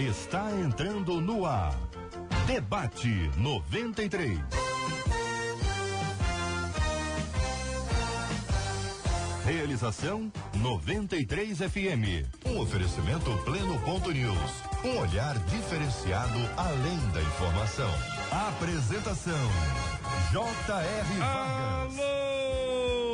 Está entrando no ar. Debate 93. Realização 93 FM. Um oferecimento Pleno.news. Um olhar diferenciado além da informação. Apresentação J.R. Vargas.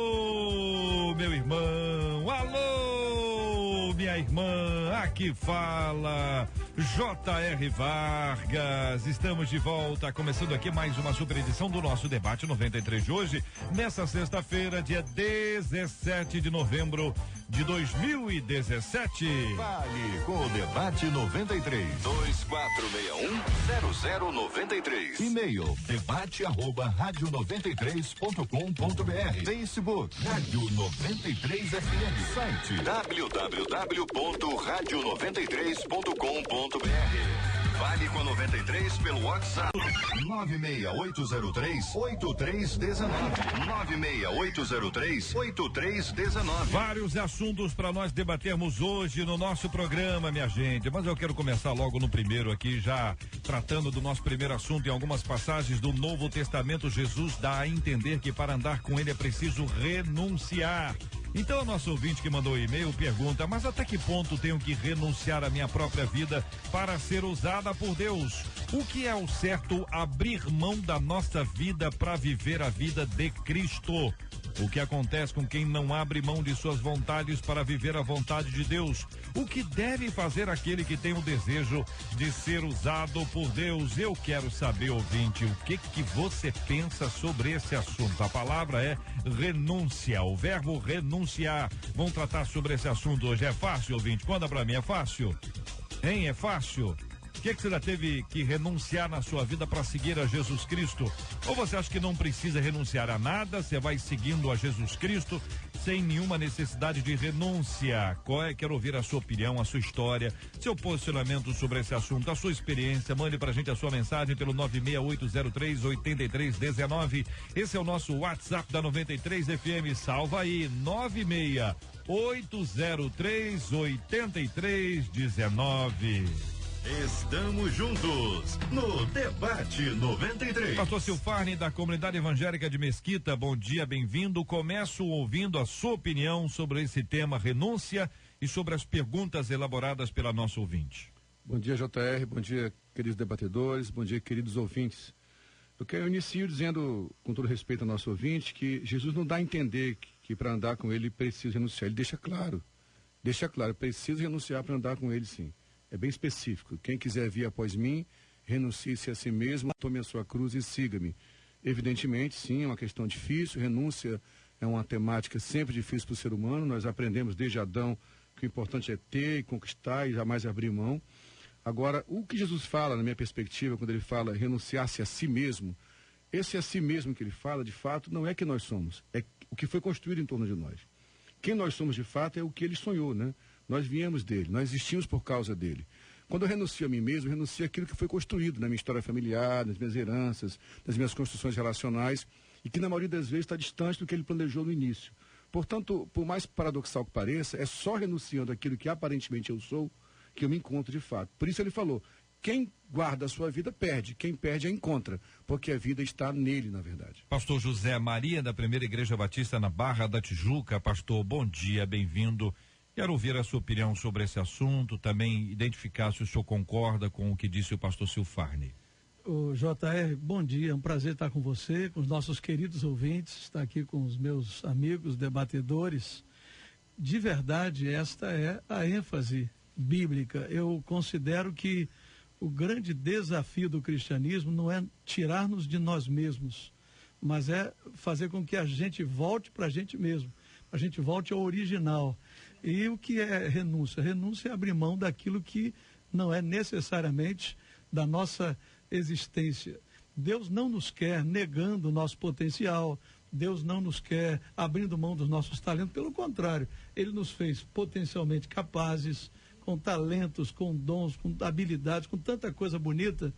Alô, meu irmão. Alô, minha irmã. Aqui fala J.R. Vargas. Estamos de volta, começando aqui mais uma super edição do nosso Debate 93 de hoje, nessa sexta-feira, dia 17 de novembro de 2017. Vale com o Debate 93. 2461-0093. E-mail debate@radio93.com.br. Facebook Rádio 93 FM. Site www.radio93.com.br. Vale com a 93 pelo WhatsApp 96803-8319. 96803-8319. Vários assuntos para nós debatermos hoje no nosso programa, minha gente, mas eu quero começar logo no primeiro aqui, já tratando do nosso primeiro assunto. Em algumas passagens do Novo Testamento, Jesus dá a entender que para andar com ele é preciso renunciar. Então, o nosso ouvinte que mandou o e-mail pergunta: mas até que ponto tenho que renunciar à minha própria vida para ser usada por Deus? O que é o certo abrir mão da nossa vida para viver a vida de Cristo? O que acontece com quem não abre mão de suas vontades para viver a vontade de Deus? O que deve fazer aquele que tem o desejo de ser usado por Deus? Eu quero saber, ouvinte, o que você pensa sobre esse assunto. A palavra é renúncia, o verbo renunciar. Vamos tratar sobre esse assunto hoje. É fácil, ouvinte? Conta pra mim, é fácil? Hein, é fácil? O que você já teve que renunciar na sua vida para seguir a Jesus Cristo? Ou você acha que não precisa renunciar a nada, você vai seguindo a Jesus Cristo sem nenhuma necessidade de renúncia? Quero ouvir a sua opinião, a sua história, seu posicionamento sobre esse assunto, a sua experiência. Mande pra gente a sua mensagem pelo 96803-8319. Esse é o nosso WhatsApp da 93 FM. Salva aí, 96803-8319. Estamos juntos no Debate 93. Pastor Silfarne, da Comunidade Evangélica de Mesquita, bom dia, bem-vindo. Começo ouvindo a sua opinião sobre esse tema renúncia e sobre as perguntas elaboradas pela nossa ouvinte. Bom dia, JR, bom dia, queridos debatedores, bom dia, queridos ouvintes. Eu inicio dizendo, com todo respeito ao nosso ouvinte, que Jesus não dá a entender que para andar com ele precisa renunciar. Ele deixa claro, precisa renunciar para andar com ele, sim. É bem específico. Quem quiser vir após mim, renuncie-se a si mesmo, tome a sua cruz e siga-me. Evidentemente, sim, é uma questão difícil. Renúncia é uma temática sempre difícil para o ser humano. Nós aprendemos desde Adão que o importante é ter e conquistar e jamais abrir mão. Agora, o que Jesus fala, na minha perspectiva, quando ele fala renunciar-se a si mesmo, esse a si mesmo que ele fala, de fato, não é que nós somos, é o que foi construído em torno de nós. Quem nós somos, de fato, é o que ele sonhou, né? Nós viemos dele, nós existimos por causa dele. Quando eu renuncio a mim mesmo, eu renuncio àquilo que foi construído na minha história familiar, nas minhas heranças, nas minhas construções relacionais, e que na maioria das vezes está distante do que ele planejou no início. Portanto, por mais paradoxal que pareça, é só renunciando àquilo que aparentemente eu sou, que eu me encontro de fato. Por isso ele falou: quem guarda a sua vida perde, quem perde a encontra, porque a vida está nele, na verdade. Pastor José Maria, da Primeira Igreja Batista na Barra da Tijuca. Pastor, bom dia, bem-vindo. Quero ouvir a sua opinião sobre esse assunto, também identificar se o senhor concorda com o que disse o pastor Silfarne. O JR, bom dia, é um prazer estar com você, com os nossos queridos ouvintes, estar aqui com os meus amigos debatedores. De verdade, esta é a ênfase bíblica. Eu considero que o grande desafio do cristianismo não é tirar-nos de nós mesmos, mas é fazer com que a gente volte para a gente mesmo, a gente volte ao original. E o que é renúncia? Renúncia é abrir mão daquilo que não é necessariamente da nossa existência. Deus não nos quer negando o nosso potencial, Deus não nos quer abrindo mão dos nossos talentos, pelo contrário, Ele nos fez potencialmente capazes, com talentos, com dons, com habilidades, com tanta coisa bonita,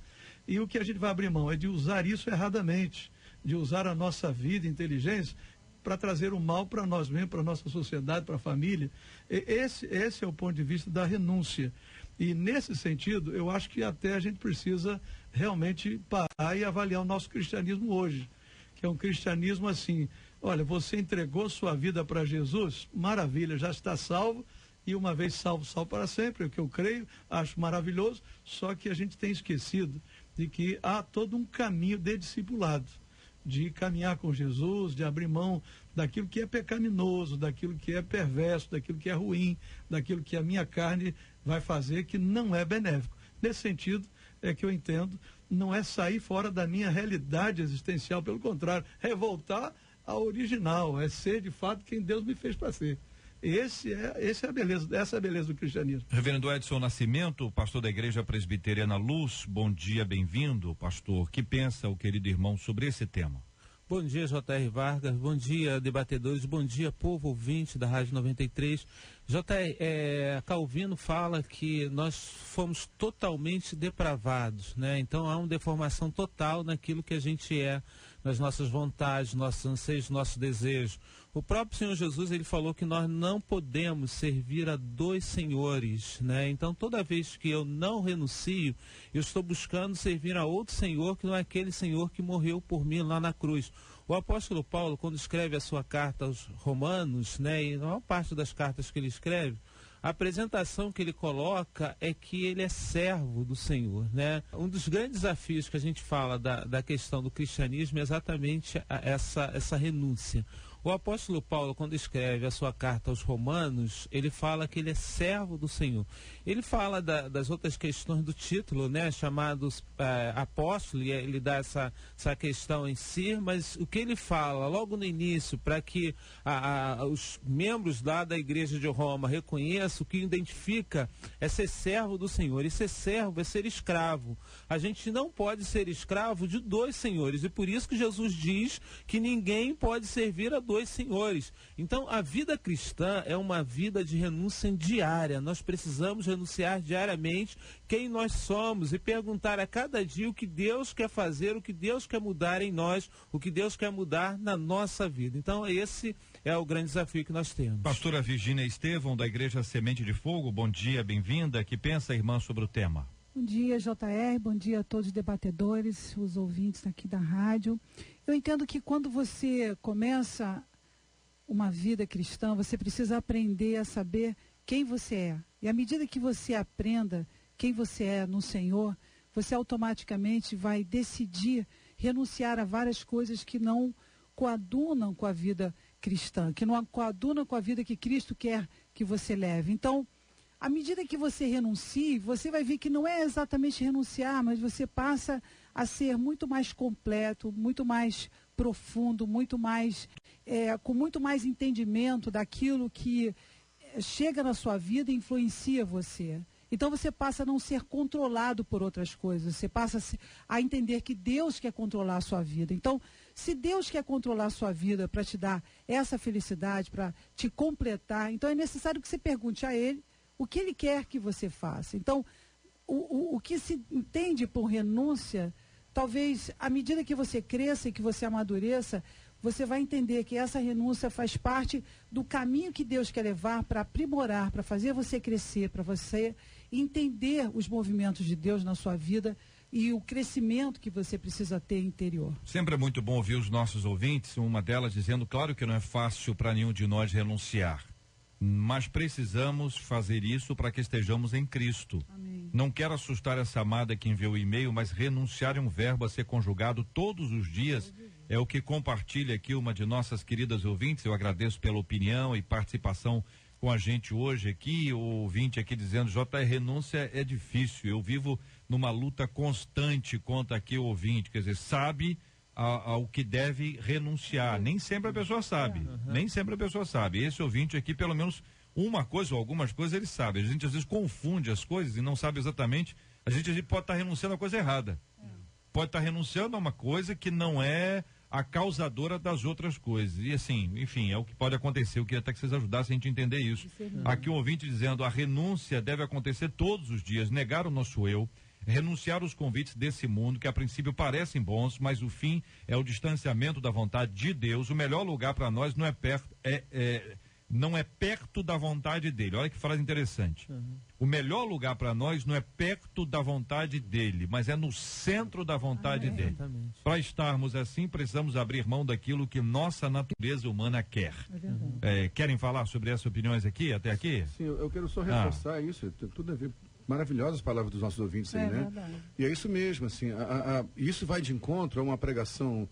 e o que a gente vai abrir mão é de usar isso erradamente, de usar a nossa vida, inteligência, para trazer o mal para nós mesmos, para a nossa sociedade, para a família. Esse é o ponto de vista da renúncia. E nesse sentido, eu acho que até a gente precisa realmente parar e avaliar o nosso cristianismo hoje, que é um cristianismo assim, olha, você entregou sua vida para Jesus, maravilha, já está salvo, e uma vez salvo, salvo para sempre, é o que eu creio, acho maravilhoso, só que a gente tem esquecido de que há todo um caminho de discipulado, de caminhar com Jesus, de abrir mão daquilo que é pecaminoso, daquilo que é perverso, daquilo que é ruim, daquilo que a minha carne vai fazer que não é benéfico. Nesse sentido, é que eu entendo, não é sair fora da minha realidade existencial, pelo contrário, é voltar ao original, é ser de fato quem Deus me fez para ser. Essa é a beleza do cristianismo. Reverendo Edson Nascimento, pastor da Igreja Presbiteriana Luz, bom dia, bem-vindo, pastor. Que pensa o querido irmão sobre esse tema? Bom dia, J.R. Vargas, bom dia, debatedores, bom dia, povo ouvinte da Rádio 93. J.R. Calvino fala que nós fomos totalmente depravados, né? Então há uma deformação total naquilo que a gente é, nas nossas vontades, nossos anseios, nossos desejos. O próprio Senhor Jesus, ele falou que nós não podemos servir a dois senhores, né? Então toda vez que eu não renuncio, eu estou buscando servir a outro Senhor, que não é aquele Senhor que morreu por mim lá na cruz. O apóstolo Paulo, quando escreve a sua carta aos Romanos, né, e a maior parte das cartas que ele escreve, a apresentação que ele coloca é que ele é servo do Senhor, né? Um dos grandes desafios que a gente fala da questão do cristianismo é exatamente essa renúncia. O apóstolo Paulo, quando escreve a sua carta aos Romanos, ele fala que ele é servo do Senhor. Ele fala das outras questões do título, né, chamados apóstolo, e ele dá essa questão em si, mas o que ele fala logo no início, para que os membros lá da igreja de Roma reconheçam, o que identifica é ser servo do Senhor, e ser servo é ser escravo. A gente não pode ser escravo de dois senhores, e por isso que Jesus diz que ninguém pode servir a dois senhores. Então a vida cristã é uma vida de renúncia diária. Nós precisamos renunciar diariamente quem nós somos e perguntar a cada dia o que Deus quer fazer, o que Deus quer mudar em nós, o que Deus quer mudar na nossa vida. Então esse é o grande desafio que nós temos. Pastora Virgínia Estevão, da Igreja Semente de Fogo, bom dia, bem-vinda. Que pensa, irmã, sobre o tema? Bom dia, J.R., bom dia a todos os debatedores, os ouvintes aqui da rádio. Eu entendo que quando você começa uma vida cristã, você precisa aprender a saber quem você é. E à medida que você aprenda quem você é no Senhor, você automaticamente vai decidir renunciar a várias coisas que não coadunam com a vida cristã, que não coadunam com a vida que Cristo quer que você leve. Então, à medida que você renuncie, você vai ver que não é exatamente renunciar, mas você passa a ser muito mais completo, muito mais profundo, muito mais, com muito mais entendimento daquilo que chega na sua vida e influencia você. Então você passa a não ser controlado por outras coisas, você passa a entender que Deus quer controlar a sua vida. Então, se Deus quer controlar a sua vida para te dar essa felicidade, para te completar, então é necessário que você pergunte a Ele o que Ele quer que você faça. Então, o que se entende por renúncia, talvez, à medida que você cresça e que você amadureça, você vai entender que essa renúncia faz parte do caminho que Deus quer levar para aprimorar, para fazer você crescer, para você entender os movimentos de Deus na sua vida e o crescimento que você precisa ter interior. Sempre é muito bom ouvir os nossos ouvintes, uma delas dizendo, claro que não é fácil para nenhum de nós renunciar, mas precisamos fazer isso para que estejamos em Cristo. Amém. Não quero assustar essa amada que enviou o e-mail, mas renunciar é um verbo a ser conjugado todos os dias. É o que compartilha aqui uma de nossas queridas ouvintes. Eu agradeço pela opinião e participação com a gente hoje aqui. O ouvinte aqui dizendo, J.R., renúncia é difícil. Eu vivo numa luta constante contra aqui o ouvinte. Quer dizer, sabe ao que deve renunciar. Nem sempre a pessoa sabe. Nem sempre a pessoa sabe. Esse ouvinte aqui, pelo menos uma coisa ou algumas coisas, ele sabe. A gente às vezes confunde as coisas e não sabe exatamente. A gente pode estar renunciando a coisa errada. Pode estar renunciando a uma coisa que não é a causadora das outras coisas. E assim, enfim, é o que pode acontecer. Eu queria até que vocês ajudassem a gente a entender isso. Aqui um ouvinte dizendo, a renúncia deve acontecer todos os dias, negar o nosso eu, renunciar aos convites desse mundo, que a princípio parecem bons, mas o fim é o distanciamento da vontade de Deus. O melhor lugar para nós não é perto, não é perto da vontade dele. Olha que frase interessante. O melhor lugar para nós não é perto da vontade dele, mas é no centro da vontade dele. Para estarmos assim, precisamos abrir mão daquilo que nossa natureza humana quer. Querem falar sobre essas opiniões aqui, até aqui? Sim, eu quero só reforçar isso, tem tudo a ver. Maravilhosas palavras dos nossos ouvintes aí, né? Verdade. E é isso mesmo, assim, isso vai de encontro a uma pregação,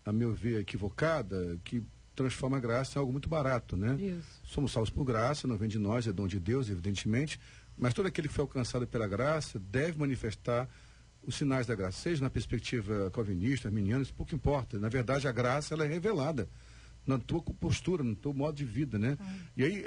a meu ver, equivocada, que transforma a graça em algo muito barato, né? Isso. Somos salvos por graça, não vem de nós, é dom de Deus, evidentemente, mas todo aquele que foi alcançado pela graça deve manifestar os sinais da graça, seja na perspectiva calvinista, arminiana, isso pouco importa. Na verdade, a graça, ela é revelada na tua postura, no teu modo de vida, né? E aí,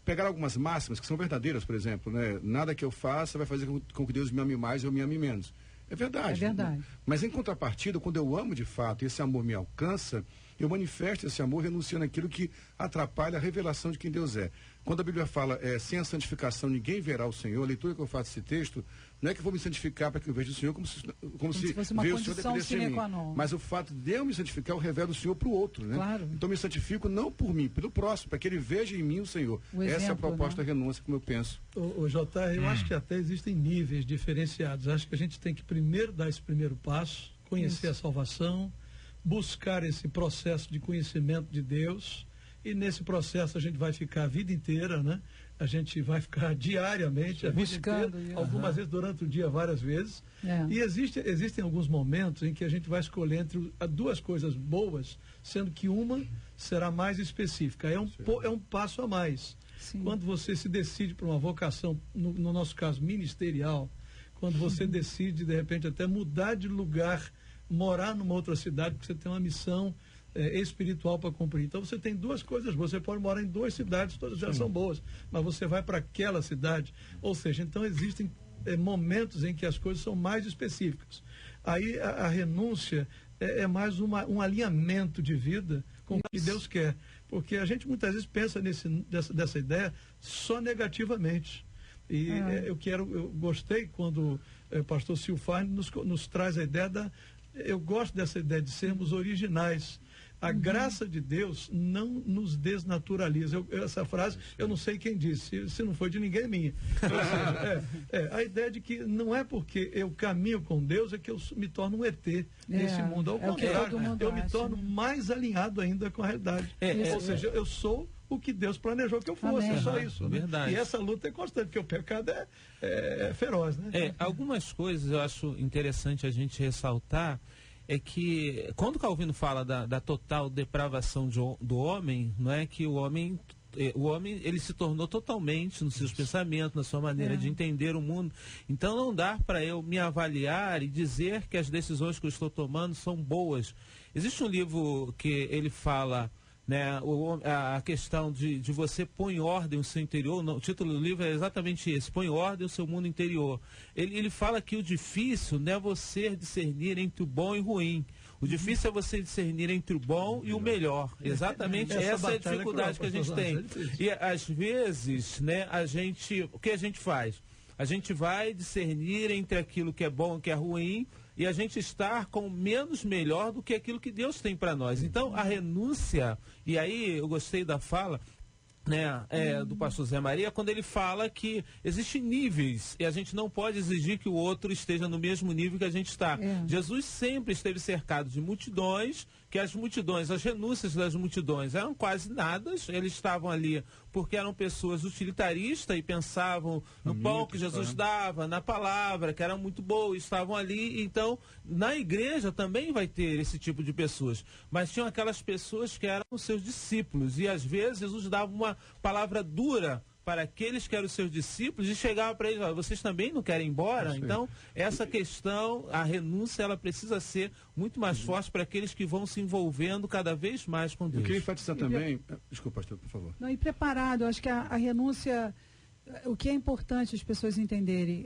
pegar algumas máximas que são verdadeiras, por exemplo, né? Nada que eu faça vai fazer com que Deus me ame mais ou me ame menos. É verdade. É verdade. Né? Mas em contrapartida, quando eu amo de fato e esse amor me alcança, eu manifesto esse amor renunciando àquilo que atrapalha a revelação de quem Deus é. Quando a Bíblia fala, sem a santificação ninguém verá o Senhor, a leitura que eu faço desse texto, não é que eu vou me santificar para que eu veja o Senhor como se fosse uma ver o Senhor condição dependesse de sine mim. qua non. Mas o fato de eu me santificar, eu revelo o Senhor para o outro, né? Claro. Então eu me santifico não por mim, pelo próximo, para que ele veja em mim o Senhor. Essa é a proposta da renúncia, como eu penso. O JR, eu acho que até existem níveis diferenciados. Acho que a gente tem que primeiro dar esse primeiro passo, conhecer a salvação, buscar esse processo de conhecimento de Deus, e nesse processo a gente vai ficar a vida inteira, né? A gente vai ficar diariamente, a vida inteira, algumas vezes durante o dia, várias vezes. E existem alguns momentos em que a gente vai escolher entre duas coisas boas, sendo que uma será mais específica. É um passo a mais. Sim. Quando você se decide por uma vocação, no nosso caso ministerial, quando você decide, de repente, até mudar de lugar, morar numa outra cidade, porque você tem uma missão espiritual para cumprir. Então você tem duas coisas boas. Você pode morar em duas cidades, todas já são boas, mas você vai para aquela cidade. Ou seja, então existem momentos em que as coisas são mais específicas. Aí a renúncia é mais um alinhamento de vida com o que Deus quer. Porque a gente muitas vezes pensa dessa ideia só negativamente. E eu gostei quando o pastor Silfarne nos traz a ideia eu gosto dessa ideia de sermos originais. A graça de Deus não nos desnaturaliza. Essa frase, eu não sei quem disse, se não foi de ninguém, é minha. Ou seja, a ideia de que não é porque eu caminho com Deus é que eu me torno um ET nesse mundo. Ao contrário, eu me torno mais alinhado ainda com a realidade. Ou seja, eu sou o que Deus planejou que eu fosse, é só isso. Né? Verdade. E essa luta é constante, porque o pecado é feroz. Né? Algumas coisas eu acho interessante a gente ressaltar, é que quando Calvino fala da total depravação do homem, não é que o homem ele se tornou totalmente nos seus pensamentos, na sua maneira de entender o mundo. Então não dá para eu me avaliar e dizer que as decisões que eu estou tomando são boas. Existe um livro que ele fala, né, a questão de você pôr em ordem o seu interior. O título do livro é exatamente esse: põe em ordem o seu mundo interior. Ele fala que o difícil não é você discernir entre o bom e o ruim. O difícil é você discernir entre o bom e o melhor. Exatamente essa é a dificuldade que a gente tem. E às vezes, né, o que a gente faz? A gente vai discernir entre aquilo que é bom e que é ruim, e a gente estar com menos melhor do que aquilo que Deus tem para nós. Então, a renúncia, e aí eu gostei da fala, né, do pastor Zé Maria, quando ele fala que existem níveis e a gente não pode exigir que o outro esteja no mesmo nível que a gente está. Jesus sempre esteve cercado de multidões, que as renúncias das multidões eram quase nada, eles estavam ali porque eram pessoas utilitaristas e pensavam no pão que Jesus dava, na palavra, que era muito boa, estavam ali. Então, na igreja também vai ter esse tipo de pessoas, mas tinham aquelas pessoas que eram os seus discípulos, e às vezes Jesus dava uma palavra dura para aqueles que eram os seus discípulos e chegava para eles: olha, vocês também não querem ir embora? Então, essa questão, a renúncia, ela precisa ser muito mais forte para aqueles que vão se envolvendo cada vez mais com Deus. Eu queria enfatizar também... Desculpa, pastor, por favor. Não, e preparado, eu acho que a renúncia, o que é importante as pessoas entenderem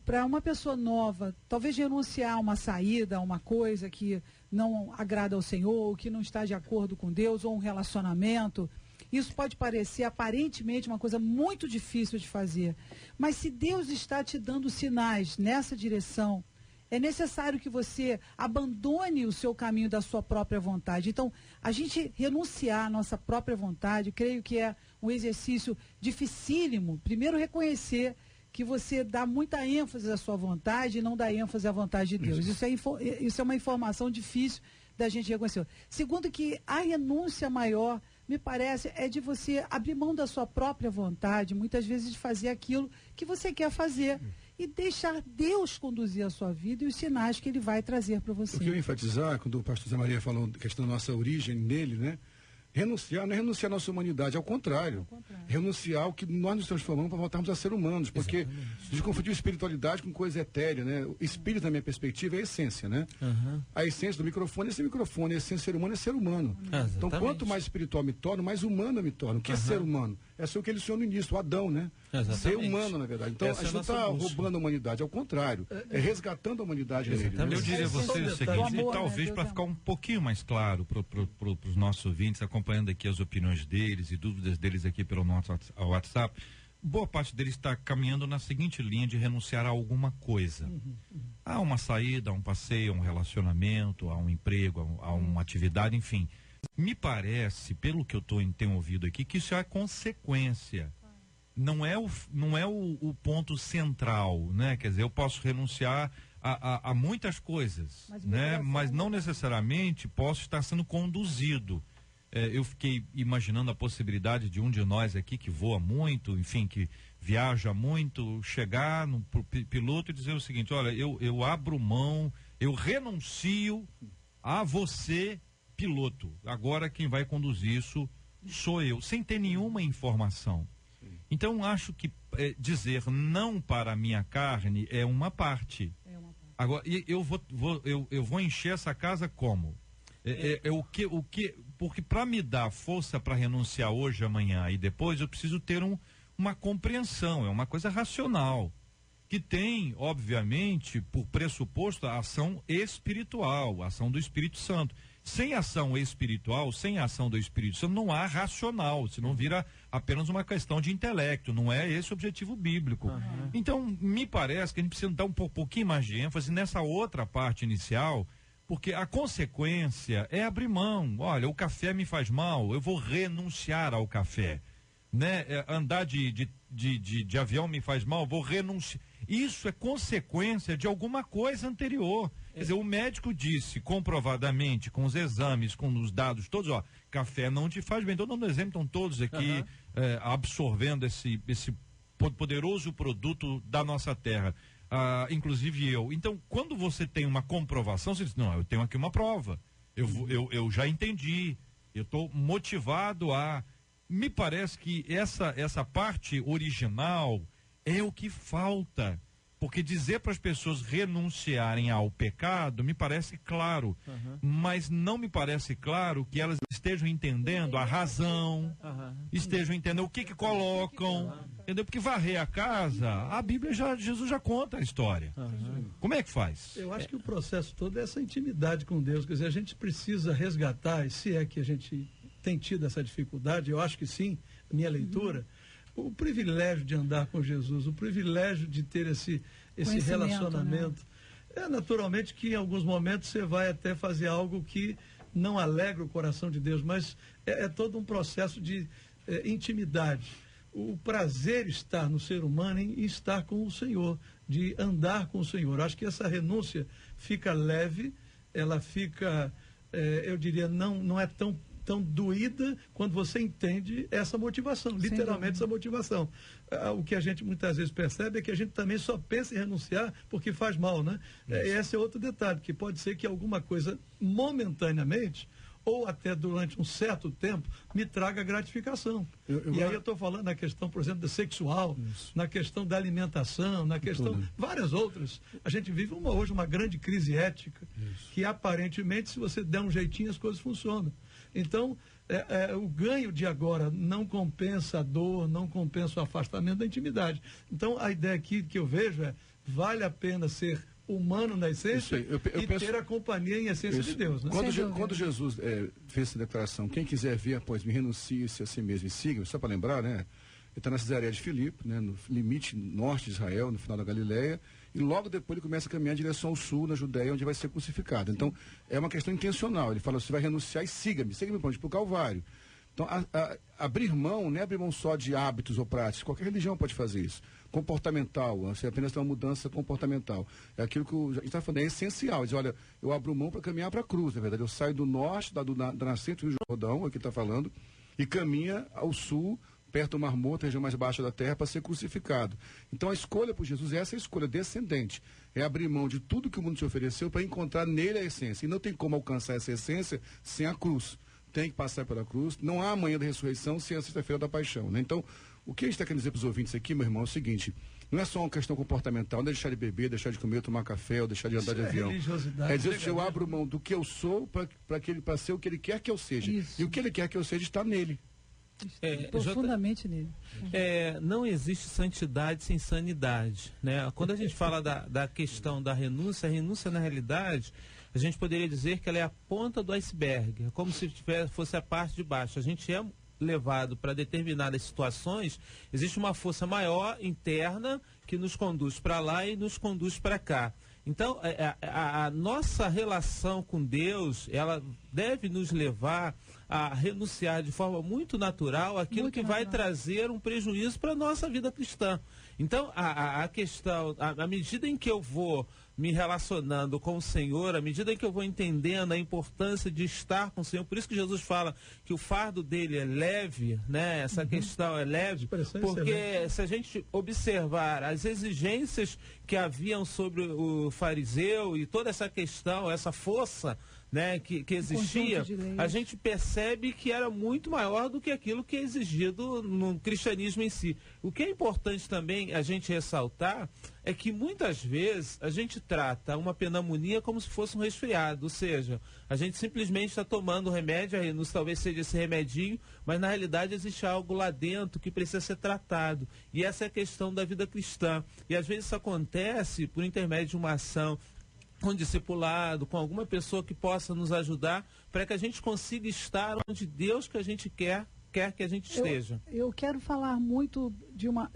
para uma pessoa nova, talvez renunciar a uma saída, a uma coisa que não agrada ao Senhor, ou que não está de acordo com Deus, ou um relacionamento. Isso pode parecer aparentemente uma coisa muito difícil de fazer, mas se Deus está te dando sinais nessa direção, É necessário que você abandone o seu caminho da sua própria vontade. Então, a gente renunciar à nossa própria vontade, creio que é um exercício dificílimo. Primeiro, reconhecer que você dá muita ênfase à sua vontade e não dá ênfase à vontade de Deus. Isso é uma informação difícil da gente reconhecer. Segundo, que a renúncia maior, me parece, é de você abrir mão da sua própria vontade, muitas vezes de fazer aquilo que você quer fazer e deixar Deus conduzir a sua vida e os sinais que Ele vai trazer para você. O que eu ia enfatizar, quando o pastor Zé Maria falou da questão da nossa origem nele, né? Renunciar não é renunciar à nossa humanidade, ao contrário. Renunciar ao que nós nos transformamos para voltarmos a ser humanos, porque a gente confundiu espiritualidade com coisa etérea, né? O espírito, na minha perspectiva, é a essência, né? A essência do microfone é esse microfone, a essência do ser humano é ser humano. Então, quanto mais espiritual me torno, mais humano eu me torno. O que é ser humano? É ser o que ele ensinou no início, o Adão, né? Ser humano, na verdade. Então, a gente não está roubando a humanidade, ao contrário. É resgatando a humanidade nele. Né? Eu diria a você o seguinte, e talvez para ficar um pouquinho mais claro para os nossos ouvintes, acompanhando aqui as opiniões deles e dúvidas deles aqui pelo nosso WhatsApp, boa parte deles está caminhando na seguinte linha de renunciar a alguma coisa. A uma saída, a um passeio, a um relacionamento, a um emprego, a uma atividade, enfim. Me parece, pelo que eu tenho ouvido aqui, que isso é consequência. Não é o ponto central, né? Quer dizer, eu posso renunciar a muitas coisas, né? Mas não necessariamente posso estar sendo conduzido. Eu fiquei imaginando a possibilidade de um de nós aqui que voa muito, enfim, que viaja muito, chegar pro piloto e dizer o seguinte: olha, eu abro mão, eu renuncio a você, piloto. Agora quem vai conduzir isso sou eu, sem ter nenhuma informação. Então acho que dizer não para a minha carne é uma parte. Agora, eu vou encher essa casa como? Porque para me dar força para renunciar hoje, amanhã e depois, eu preciso ter uma compreensão, é uma coisa racional, que tem, obviamente, por pressuposto, a ação espiritual, a ação do Espírito Santo. Sem ação espiritual, sem ação do Espírito Santo, não há racional, senão vira apenas uma questão de intelecto, não é esse o objetivo bíblico. Então, me parece que a gente precisa dar um pouquinho mais de ênfase nessa outra parte inicial, porque a consequência é abrir mão. Olha, o café me faz mal, eu vou renunciar ao café. Né? Andar de avião me faz mal, vou renunciar. Isso é consequência de alguma coisa anterior. Quer dizer, o médico disse comprovadamente, com os exames, com os dados todos, ó, café não te faz bem. Estou dando exemplo, estão todos aqui absorvendo esse poderoso produto da nossa terra. Inclusive eu. Então, quando você tem uma comprovação, você diz, não, eu tenho aqui uma prova. Eu já entendi. Eu estou motivado a... Me parece que essa parte original é o que falta. Porque dizer para as pessoas renunciarem ao pecado me parece claro, mas não me parece claro que elas estejam entendendo a razão, estejam entendendo o que colocam, entendeu? Porque varrer a casa, a Bíblia Jesus já conta a história. Como é que faz? Eu acho que o processo todo é essa intimidade com Deus, quer dizer, a gente precisa resgatar, e se é que a gente tem tido essa dificuldade, eu acho que sim, minha leitura, o privilégio de andar com Jesus, o privilégio de ter esse relacionamento. Né? Naturalmente que em alguns momentos você vai até fazer algo que não alegra o coração de Deus, mas é todo um processo de intimidade. O prazer está no ser humano em estar com o Senhor, de andar com o Senhor. Acho que essa renúncia fica leve, ela fica, eu diria, não é tão doída quando você entende essa motivação, literalmente essa motivação. O que a gente muitas vezes percebe é que a gente também só pensa em renunciar porque faz mal, né? Esse é outro detalhe, que pode ser que alguma coisa momentaneamente ou até durante um certo tempo me traga gratificação. E aí eu estou falando na questão, por exemplo, da sexual, na questão da alimentação, na questão várias outras. A gente vive hoje uma grande crise ética, que aparentemente, se você der um jeitinho, as coisas funcionam. Então, o ganho de agora não compensa a dor, não compensa o afastamento da intimidade. Então, a ideia aqui que eu vejo vale a pena ser humano na essência ter a companhia em essência de Deus. Né? Quando Jesus fez essa declaração, quem quiser vir após me, renuncie-se a si mesmo e siga, só para lembrar, né? está na Cesareia de Filipe, né, no limite norte de Israel, no final da Galileia, e logo depois ele começa a caminhar em direção ao sul, na Judéia, onde vai ser crucificado. Então, é uma questão intencional. Ele fala, você vai renunciar e siga-me para onde? Para o Calvário. Então, abrir mão, não é abrir mão só de hábitos ou práticas, qualquer religião pode fazer isso. Comportamental, você apenas tem uma mudança comportamental. É aquilo que a gente está falando, é essencial. Diz, olha, eu abro mão para caminhar para a cruz, na verdade. Eu saio do norte, da nascente do Jordão, aqui está falando, e caminha ao sul, perto do Mar Morto, região mais baixa da terra, para ser crucificado. Então a escolha por Jesus é essa escolha descendente. É abrir mão de tudo que o mundo te ofereceu para encontrar nele a essência. E não tem como alcançar essa essência sem a cruz. Tem que passar pela cruz. Não há amanhã da ressurreição sem a sexta-feira da paixão, né? Então, o que a gente está querendo dizer para os ouvintes aqui, meu irmão, é o seguinte: não é só uma questão comportamental, não é deixar de beber, deixar de comer, tomar café ou deixar de andar de avião. É dizer que eu abro mão do que eu sou para ser o que ele quer que eu seja. Isso. E o que ele quer que eu seja está nele. Profundamente nele. Não existe santidade sem sanidade, né? Quando a gente fala da questão da renúncia, a renúncia na realidade, a gente poderia dizer que ela é a ponta do iceberg, é como se fosse a parte de baixo. A gente é levado para determinadas situações, existe uma força maior interna que nos conduz para lá e nos conduz para cá. Então, a nossa relação com Deus, ela deve nos levar a renunciar de forma muito natural aquilo que vai trazer um prejuízo para a nossa vida cristã. Então, a questão, à medida em que eu vou me relacionando com o Senhor, à medida em que eu vou entendendo a importância de estar com o Senhor, por isso que Jesus fala que o fardo dele é leve, né? Essa questão é leve, porque se a gente observar as exigências que haviam sobre o fariseu e toda essa questão, essa força, né, que existia, a gente percebe que era muito maior do que aquilo que é exigido no cristianismo em si. O que é importante também a gente ressaltar é que muitas vezes a gente trata uma pneumonia como se fosse um resfriado, ou seja, a gente simplesmente está tomando remédio, a renúncia talvez seja esse remedinho, mas na realidade existe algo lá dentro que precisa ser tratado. E essa é a questão da vida cristã. E às vezes isso acontece por intermédio de uma ação com discipulado, com alguma pessoa que possa nos ajudar para que a gente consiga estar onde Deus que a gente quer que a gente esteja. Eu quero falar muito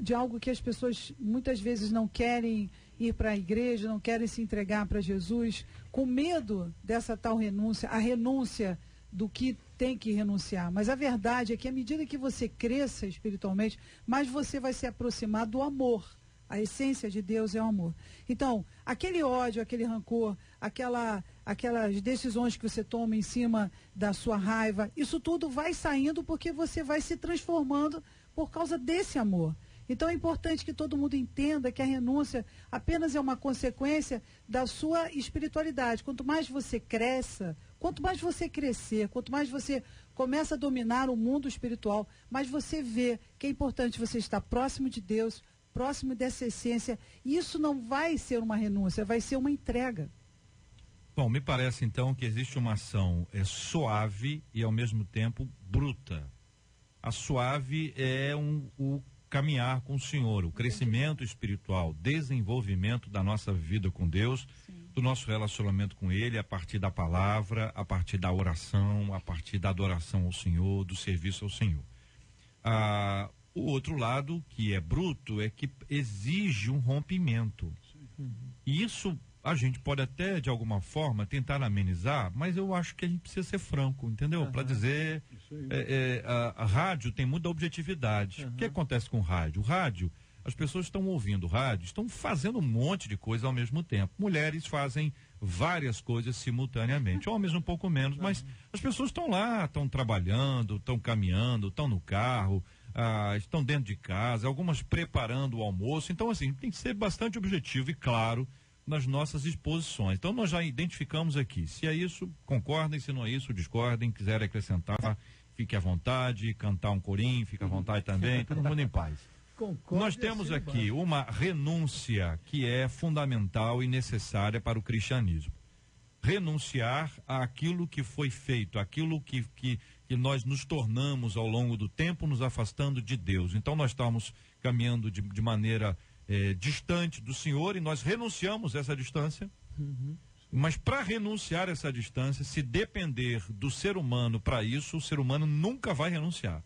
de algo que as pessoas muitas vezes não querem ir para a igreja, não querem se entregar para Jesus, com medo dessa tal renúncia, a renúncia do que tem que renunciar. Mas a verdade é que à medida que você cresça espiritualmente, mais você vai se aproximar do amor. A essência de Deus é o amor. Então, aquele ódio, aquele rancor, aquelas decisões que você toma em cima da sua raiva, isso tudo vai saindo porque você vai se transformando por causa desse amor. Então é importante que todo mundo entenda que a renúncia apenas é uma consequência da sua espiritualidade. Quanto mais você cresça, quanto mais você crescer, quanto mais você começa a dominar o mundo espiritual, mais você vê que é importante você estar próximo de Deus, próximo dessa essência. Isso não vai ser uma renúncia, vai ser uma entrega. Bom, me parece então que existe uma ação suave e ao mesmo tempo bruta. A suave é o caminhar com o Senhor, o crescimento espiritual, desenvolvimento da nossa vida com Deus, do nosso relacionamento com Ele, a partir da palavra, a partir da oração, a partir da adoração ao Senhor, do serviço ao Senhor. O outro lado, que é bruto, é que exige um rompimento. E isso a gente pode até, de alguma forma, tentar amenizar, mas eu acho que a gente precisa ser franco, entendeu? Para dizer, a rádio tem muita objetividade. O que acontece com o rádio? O rádio, as pessoas estão ouvindo rádio, estão fazendo um monte de coisa ao mesmo tempo. Mulheres fazem várias coisas simultaneamente, homens um pouco menos, mas as pessoas estão lá, estão trabalhando, estão caminhando, estão no carro, estão dentro de casa, algumas preparando o almoço. Então, assim, tem que ser bastante objetivo e claro nas nossas exposições. Então, nós já identificamos aqui. Se é isso, concordem. Se não é isso, discordem. Quiserem acrescentar, fique à vontade. Cantar um corinho, fique à vontade também. Todo mundo em paz. Nós temos aqui uma renúncia que é fundamental e necessária para o cristianismo. Renunciar àquilo que foi feito, aquilo que nós nos tornamos ao longo do tempo, nos afastando de Deus. Então nós estamos caminhando de maneira distante do Senhor e nós renunciamos a essa distância. Mas para renunciar a essa distância, se depender do ser humano para isso, o ser humano nunca vai renunciar.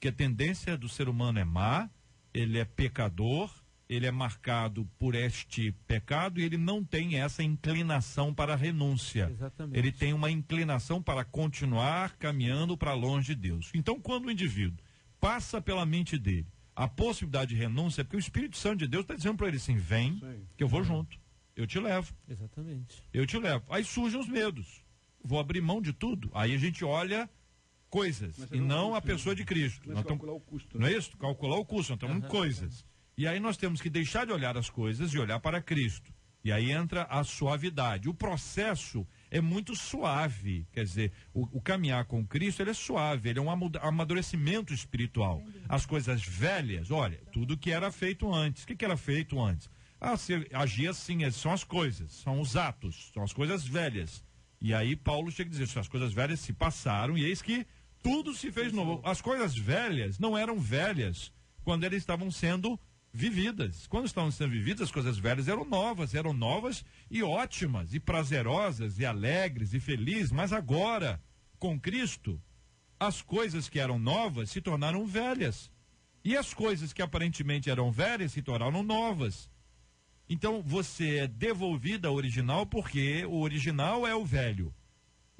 que a tendência do ser humano é má, ele é pecador, ele é marcado por este pecado e ele não tem essa inclinação para a renúncia. Exatamente. Ele tem uma inclinação para continuar caminhando para longe de Deus. Então, quando o indivíduo passa pela mente dele a possibilidade de renúncia, porque o Espírito Santo de Deus está dizendo para ele assim, vem, que eu vou junto, eu te levo. Exatamente. Eu te levo. Aí surgem os medos. Vou abrir mão de tudo. Aí a gente olha coisas e não a pessoa de Cristo. Nós calcular o custo. Não é isso? Calcular o custo. Nós estamos em coisas. E aí nós temos que deixar de olhar as coisas e olhar para Cristo. E aí entra a suavidade. O processo é muito suave. Quer dizer, o caminhar com Cristo, ele é suave, ele é um amadurecimento espiritual. As coisas velhas, olha, tudo que era feito antes. O que era feito antes? Agir assim, são as coisas, são os atos, são as coisas velhas. E aí Paulo chega a dizer, as coisas velhas se passaram e eis que tudo se fez novo. As coisas velhas não eram velhas quando elas estavam sendo vividas. Quando estavam sendo vividas, as coisas velhas eram novas e ótimas, e prazerosas, e alegres, e felizes, mas agora, com Cristo, as coisas que eram novas se tornaram velhas. E as coisas que aparentemente eram velhas se tornaram novas. Então, você é devolvido ao original porque o original é o velho.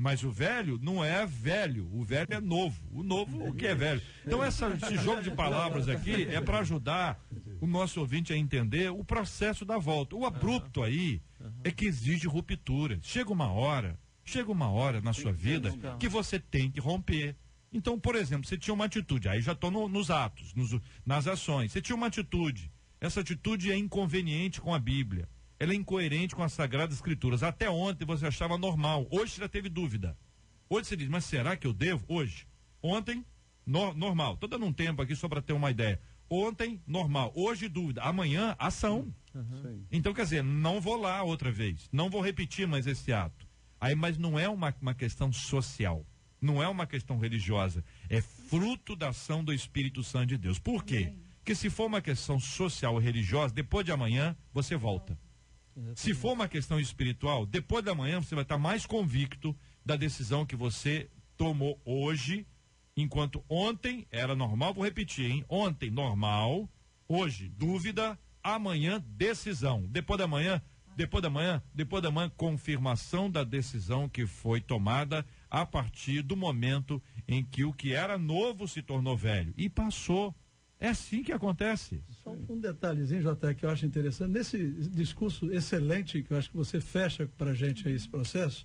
Mas o velho não é velho, o velho é novo. O novo, o que é velho? Então, esse jogo de palavras aqui é para ajudar o nosso ouvinte a entender o processo da volta. O abrupto aí é que exige ruptura. Chega uma hora na sua vida que você tem que romper. Então, por exemplo, você tinha uma atitude, aí já estou nos atos, nas ações. Você tinha uma atitude, essa atitude é inconveniente com a Bíblia. Ela é incoerente com as Sagradas Escrituras. Até ontem você achava normal. Hoje você já teve dúvida. Hoje você diz, mas será que eu devo? Hoje. Ontem, normal. Estou dando um tempo aqui só para ter uma ideia. Ontem, normal. Hoje, dúvida. Amanhã, ação. Então, quer dizer, não vou lá outra vez. Não vou repetir mais esse ato. Aí, mas não é uma questão social. Não é uma questão religiosa. É fruto da ação do Espírito Santo de Deus. Por quê? Porque se for uma questão social ou religiosa, depois de amanhã, você volta. Se for uma questão espiritual, depois da manhã você vai estar mais convicto da decisão que você tomou hoje, enquanto ontem era normal, vou repetir, hein? Ontem normal, hoje dúvida, amanhã decisão, depois da manhã, confirmação da decisão que foi tomada a partir do momento em que o que era novo se tornou velho e passou. É assim que acontece. Só um detalhezinho, Jota, que eu acho interessante. Nesse discurso excelente, que eu acho que você fecha para a gente aí esse processo,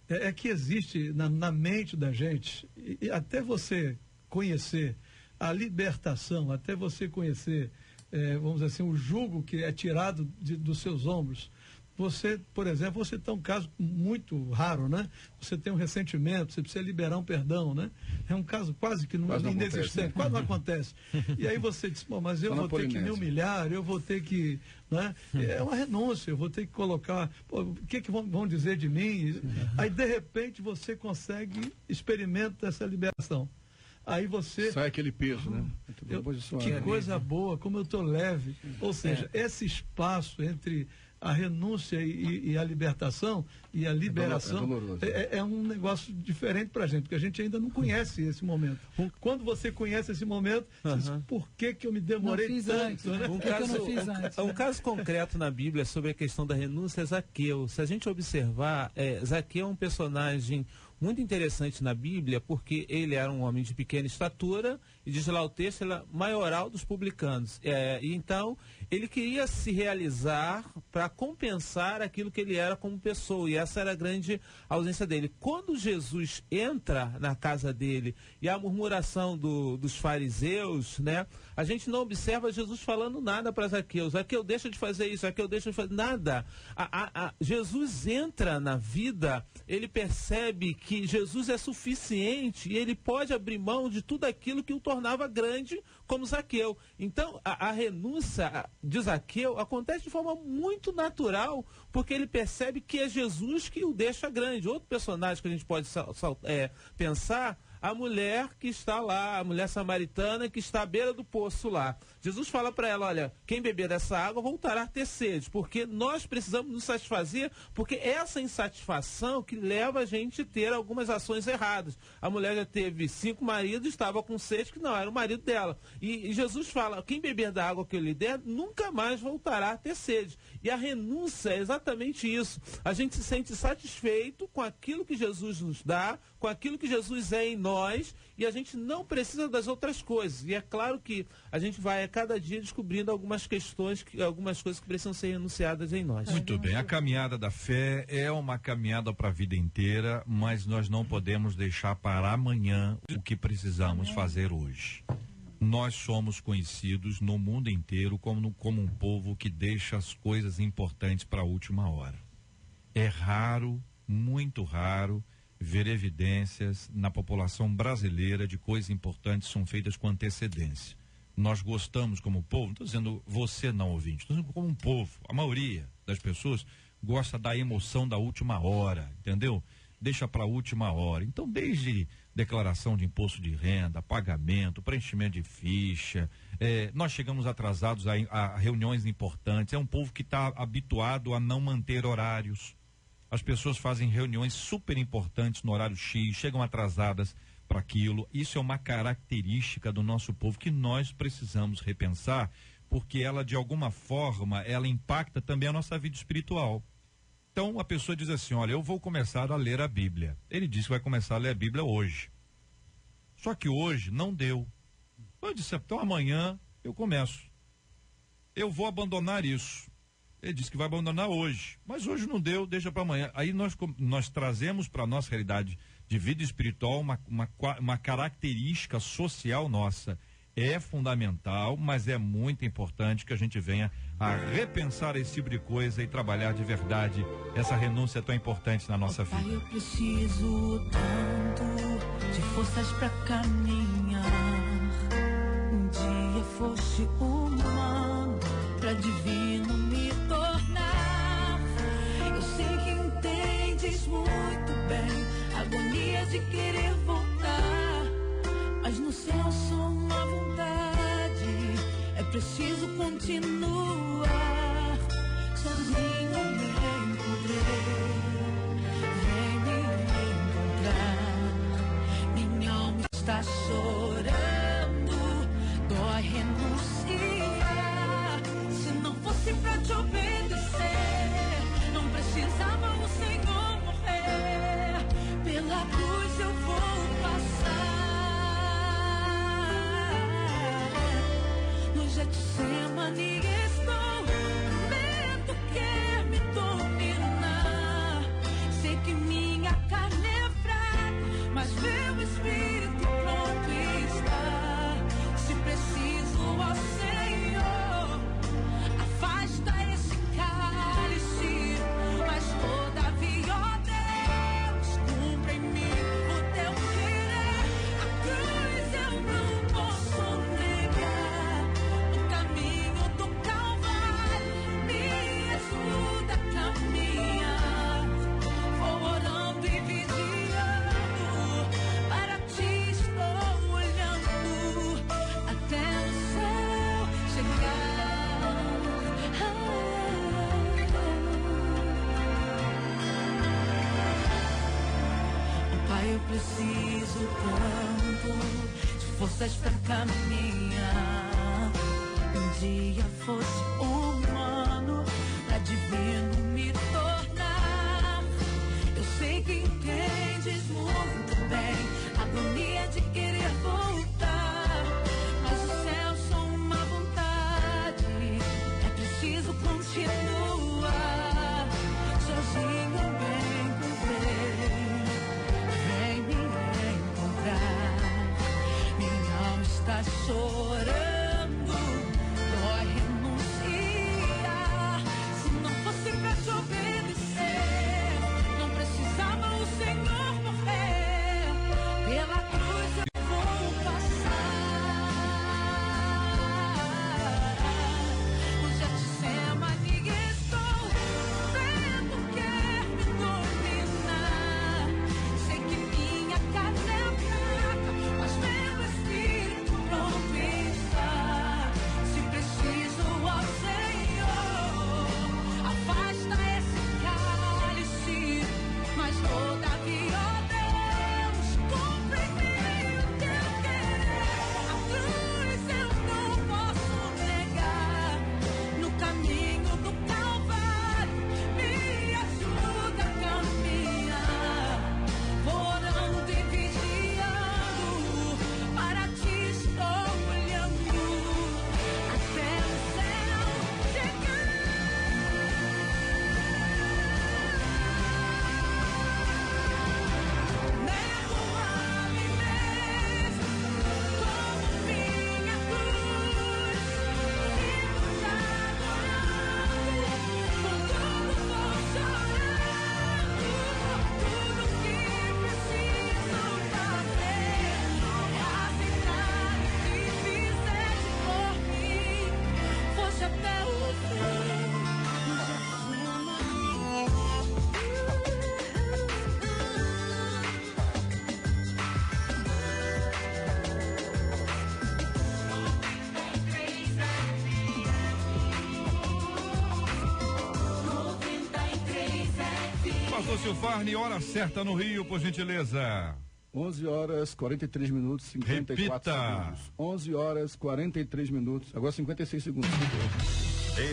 é que existe na mente da gente, e até você conhecer a libertação, até você conhecer, vamos dizer assim, o jugo que é tirado dos seus ombros. Você, por exemplo, você tem um caso muito raro, né? Você tem um ressentimento, você precisa liberar um perdão, né? É um caso quase que não inexistente, quase não acontece. E aí você diz, mas eu vou ter que me humilhar, eu vou ter que, né? É uma renúncia, eu vou ter que colocar, o que vão dizer de mim? Aí, de repente, você consegue, experimenta essa liberação. Aí você... Sai aquele peso, né? Que coisa boa, como eu estou leve. Ou seja, esse espaço entre a renúncia e a libertação e a liberação é um negócio diferente para a gente, porque a gente ainda não conhece esse momento. Quando você conhece esse momento, você diz, por que eu me demorei tanto? Né? Um caso concreto na Bíblia sobre a questão da renúncia é Zaqueu. Se a gente observar, Zaqueu é um personagem muito interessante na Bíblia, porque ele era um homem de pequena estatura, e diz lá o texto, ele era maioral dos publicanos. E então, ele queria se realizar para compensar aquilo que ele era como pessoa, e essa era a grande ausência dele. Quando Jesus entra na casa dele, e a murmuração dos fariseus, né, a gente não observa Jesus falando nada para Zaqueu. Zaqueu, deixa de fazer isso, Zaqueu, deixa de fazer nada. Jesus entra na vida, ele percebe que Jesus é suficiente e ele pode abrir mão de tudo aquilo que o tornava grande, como Zaqueu. Então, a renúncia de Zaqueu acontece de forma muito natural, porque ele percebe que é Jesus que o deixa grande. Outro personagem que a gente pode pensar, a mulher que está lá, a mulher samaritana que está à beira do poço lá. Jesus fala para ela, olha, quem beber dessa água voltará a ter sede, porque nós precisamos nos satisfazer, porque essa insatisfação que leva a gente a ter algumas ações erradas. A mulher já teve 5 maridos, estava com sede, que não era o marido dela. E Jesus fala, quem beber da água que eu lhe der, nunca mais voltará a ter sede. E a renúncia é exatamente isso. A gente se sente satisfeito com aquilo que Jesus nos dá, com aquilo que Jesus é em nós, e a gente não precisa das outras coisas. E é claro que a gente vai a cada dia descobrindo algumas questões, algumas coisas que precisam ser renunciadas em nós. Muito bem, a caminhada da fé é uma caminhada para a vida inteira, mas nós não podemos deixar para amanhã o que precisamos fazer hoje. Nós somos conhecidos no mundo inteiro como um povo que deixa as coisas importantes para a última hora. É raro, muito raro, ver evidências na população brasileira de coisas importantes que são feitas com antecedência. Nós gostamos como povo, não estou dizendo você não, ouvinte, estou dizendo como um povo, a maioria das pessoas gosta da emoção da última hora, entendeu? Deixa para a última hora. Então, desde declaração de imposto de renda, pagamento, preenchimento de ficha, nós chegamos atrasados a reuniões importantes. É um povo que está habituado a não manter horários. As pessoas fazem reuniões super importantes no horário X, chegam atrasadas para aquilo. Isso é uma característica do nosso povo que nós precisamos repensar, porque ela, de alguma forma, ela impacta também a nossa vida espiritual. Então, a pessoa diz assim, olha, eu vou começar a ler a Bíblia. Ele disse que vai começar a ler a Bíblia hoje. Só que hoje não deu. Eu disse, então amanhã eu começo. Eu vou abandonar isso. Ele disse que vai abandonar hoje, mas hoje não deu, deixa para amanhã. Aí nós trazemos para a nossa realidade de vida espiritual uma característica social nossa. É fundamental, mas é muito importante que a gente venha a repensar esse tipo de coisa e trabalhar de verdade essa renúncia tão importante na nossa vida. Pai, eu preciso tanto de forças para caminhar. Um dia foste humano para divino me tornar. Eu sei que entendes muito bem a agonia de querer voltar, mas no céu só uma vontade, é preciso continuar. Sozinho me encontrei, vem me encontrar. Minha alma está chorando, dói renunciar. Se não fosse pra te obedecer, não precisava o Senhor morrer. Pela cruz eu vou passar. No Getsemane estou, medo quer me dominar. Sei que minha carne é fraca, mas meu espírito pronto está. Se preciso, ó Senhor, afasta esse cálice, mas todavia, ó Deus, cumpre em mim o teu querer. A cruz eu não posso negar, no caminho do Calvário me ajuda a caminhar. Vou orando e vigiando, para ti estou olhando, até o céu chegar. Pai, eu preciso tanto de forças para caminhar. Um dia fosse humano para divino me tornar. Eu sei que entendes muito bem a agonia de querer voltar, mas o céu só uma vontade, é preciso continuar. Sozinho bem vem me encontrar. Minha alma está chorando, dói renunciar. Pastor Silfarni, hora certa no Rio, por gentileza. 11 horas 43 minutos 54 segundos. 11 horas 43 minutos, agora 56 segundos.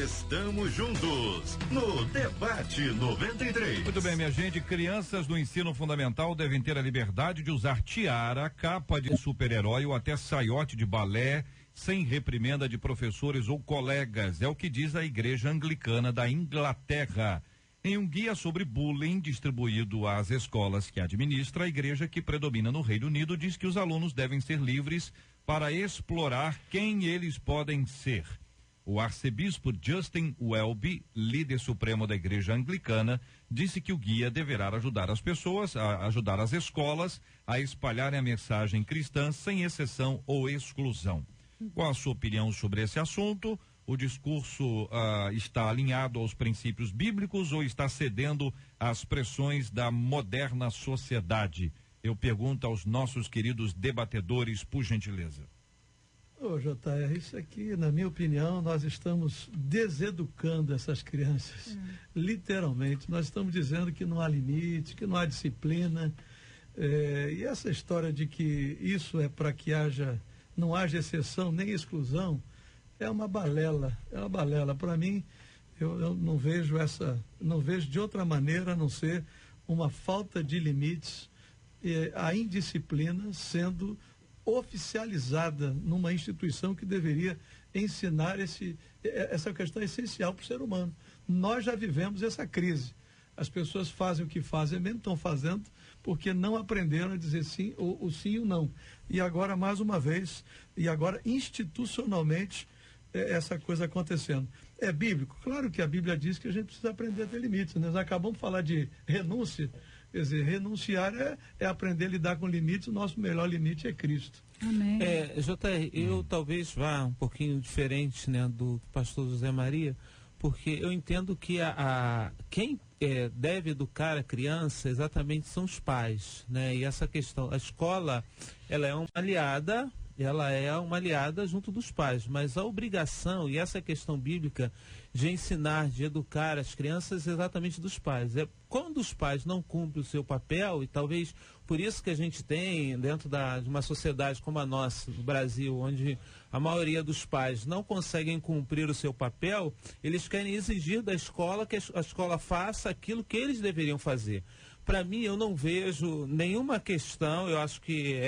Estamos juntos no Debate 93. Muito bem, minha gente, crianças do ensino fundamental devem ter a liberdade de usar tiara, capa de super-herói ou até saiote de balé, sem reprimenda de professores ou colegas. É o que diz a Igreja Anglicana da Inglaterra. Em um guia sobre bullying distribuído às escolas que administra, a igreja que predomina no Reino Unido diz que os alunos devem ser livres para explorar quem eles podem ser. O arcebispo Justin Welby, líder supremo da igreja anglicana, disse que o guia deverá ajudar as pessoas, ajudar as escolas a espalharem a mensagem cristã sem exceção ou exclusão. Qual a sua opinião sobre esse assunto? O discurso está alinhado aos princípios bíblicos ou está cedendo às pressões da moderna sociedade? Eu pergunto aos nossos queridos debatedores, por gentileza. Ô, JR, isso aqui, na minha opinião, nós estamos deseducando essas crianças. Literalmente, nós estamos dizendo que não há limite, que não há disciplina. E essa história de que isso é para que não haja exceção nem exclusão, é uma balela. Para mim, eu não vejo de outra maneira a não ser uma falta de limites, a indisciplina sendo oficializada numa instituição que deveria ensinar essa questão essencial para o ser humano. Nós já vivemos essa crise. As pessoas fazem o que fazem, mesmo estão fazendo, porque não aprenderam a dizer sim ou sim ou não. E agora, mais uma vez, institucionalmente, essa coisa acontecendo. É bíblico? Claro que a Bíblia diz que a gente precisa aprender a ter limites. Né? Nós acabamos de falar de renúncia. Quer dizer, renunciar é aprender a lidar com limites. O nosso melhor limite é Cristo. Amém. JR, eu talvez vá um pouquinho diferente, né, do pastor José Maria, porque eu entendo que quem deve educar a criança exatamente são os pais, né? E essa questão, a escola, ela é uma aliada junto dos pais, mas a obrigação e essa questão bíblica de ensinar, de educar as crianças é exatamente dos pais. Quando os pais não cumprem o seu papel, e talvez por isso que a gente tem dentro de uma sociedade como a nossa, no Brasil, onde a maioria dos pais não conseguem cumprir o seu papel, eles querem exigir da escola que a escola faça aquilo que eles deveriam fazer. Para mim, eu não vejo nenhuma questão. Eu acho que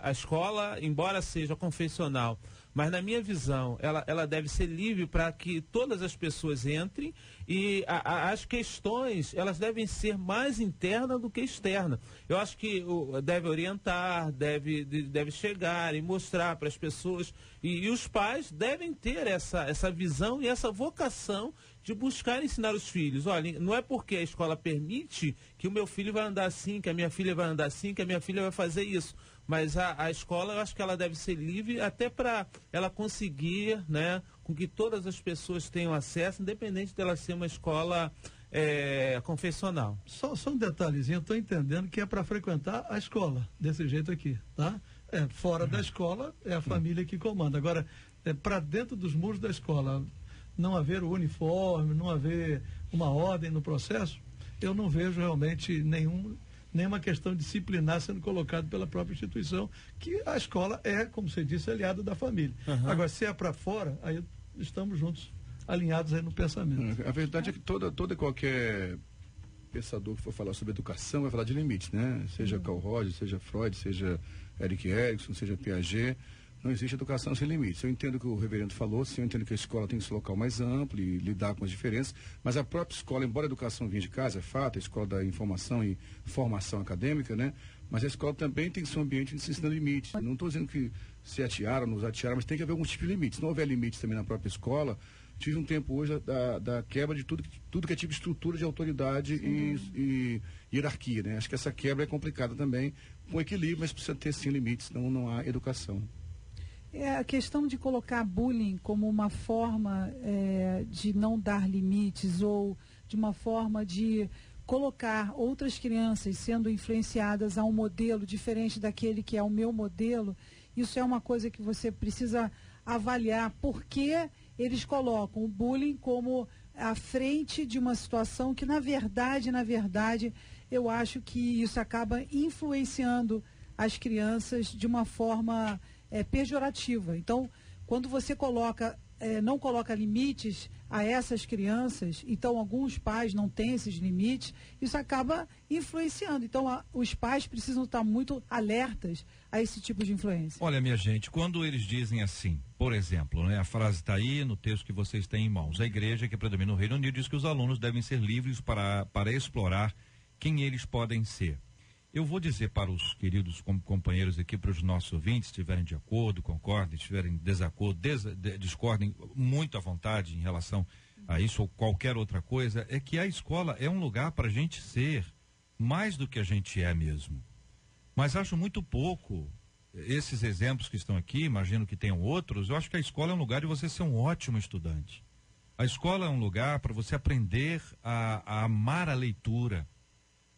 a escola, embora seja confessional, mas na minha visão, ela deve ser livre para que todas as pessoas entrem, e as questões, elas devem ser mais internas do que externas. Eu acho que deve orientar, deve chegar e mostrar para as pessoas, e os pais devem ter essa visão e essa vocação de buscar ensinar os filhos. Olha, não é porque a escola permite que o meu filho vai andar assim, que a minha filha vai andar assim, que a minha filha vai fazer isso. Mas a escola, eu acho que ela deve ser livre até para ela conseguir, né, com que todas as pessoas tenham acesso, independente dela ser uma escola confessional. Só um detalhezinho, eu estou entendendo que é para frequentar a escola, desse jeito aqui, tá? Fora da escola, é a família que comanda. Agora, para dentro dos muros da escola, não haver o uniforme, não haver uma ordem no processo, eu não vejo realmente nenhuma questão disciplinar sendo colocada pela própria instituição, que a escola é, como você disse, aliada da família. Uhum. Agora, se é para fora, aí estamos juntos, alinhados aí no pensamento. A verdade é que todo e qualquer pensador que for falar sobre educação vai falar de limites, né? Seja Carl Rogers, seja Freud, seja Erik Erikson, seja Piaget. Não existe educação sem limites. Eu entendo o que o reverendo falou, sim, eu entendo que a escola tem esse local mais amplo e lidar com as diferenças, mas a própria escola, embora a educação vinha de casa, é fato, a escola da informação e formação acadêmica, né? Mas a escola também tem seu ambiente de se ensinar limites. Não estou dizendo que se atirar ou não usar tiara, mas tem que haver algum tipo de limite. Se não houver limites também na própria escola, tive um tempo hoje da quebra de tudo que é tipo de estrutura de autoridade e hierarquia, né? Acho que essa quebra é complicada também, com equilíbrio, mas precisa ter sim limites, senão não há educação. A questão de colocar bullying como uma forma de não dar limites, ou de uma forma de colocar outras crianças sendo influenciadas a um modelo diferente daquele que é o meu modelo, isso é uma coisa que você precisa avaliar, porque eles colocam o bullying como à frente de uma situação que, na verdade, eu acho que isso acaba influenciando as crianças de uma forma pejorativa. Então, quando você não coloca limites a essas crianças, então alguns pais não têm esses limites, isso acaba influenciando. Então, os pais precisam estar muito alertas a esse tipo de influência. Olha, minha gente, quando eles dizem assim, por exemplo, né, a frase está aí no texto que vocês têm em mãos, a igreja que predomina no Reino Unido diz que os alunos devem ser livres para explorar quem eles podem ser. Eu vou dizer para os queridos companheiros aqui, para os nossos ouvintes, se estiverem de acordo, concordem, estiverem em desacordo, discordem muito à vontade em relação a isso ou qualquer outra coisa, é que a escola é um lugar para a gente ser mais do que a gente é mesmo. Mas acho muito pouco esses exemplos que estão aqui, imagino que tenham outros. Eu acho que a escola é um lugar de você ser um ótimo estudante. A escola é um lugar para você aprender a amar a leitura.